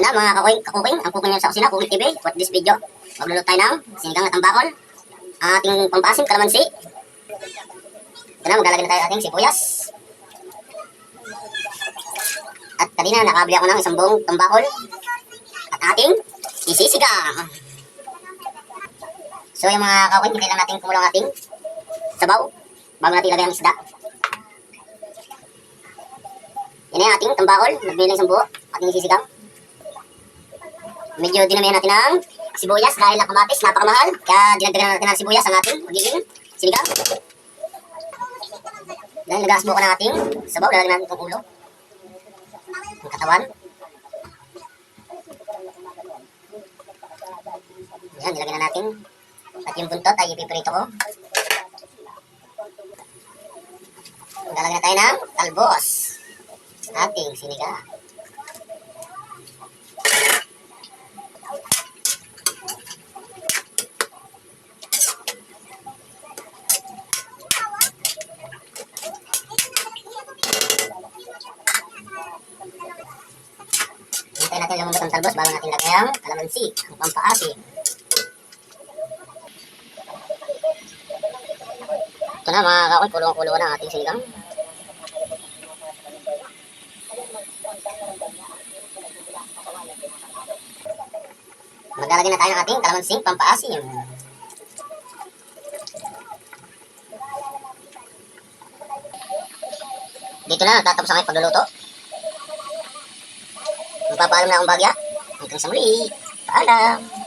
Ito na mga kakuking, ang cooking nyo sa kusina, Cooking TV. For this video, magluluto tayo ng sinigang at tambakol. Ang ating pampasim, kalamansi. Ito na, maglalagay na tayo ating sibuyas. At kanina, nakabili ako ng isang buong tambakol. At ating isisigang. So yung mga kakuking, hindi lang natin kumulang ating sabaw bago natin ilagay ang isda. Yan yung ating tambakol, nagbili ng isang buo, ating isisigang. Medyo dinamihan natin ng sibuyas dahil ang kamatis napakamahal. Kaya dinagdagan natin ng sibuyas ang ating magiging sinigang. Dahil nag-aasbo ka ng ating sabaw, lalagyan natin itong ulo. Ang katawan. Yan, nilagyan na natin. At yung buntot ay ipiprito ko. Lalagyan na tayo ng talbos. Ating sinigang. Hintayin natin lumambot ang talbos bago natin lagay ang kalamansi, ang pampaasim. Ito na mga kakoy, kulong-kulong na ang ating sinigang. Maglalagay na tayo ng ating kalamansing pampaasim. Dito na tatapos ang aking pagluluto. Magpapaalam na akong bagya. Hanggang sa muli. Paalam.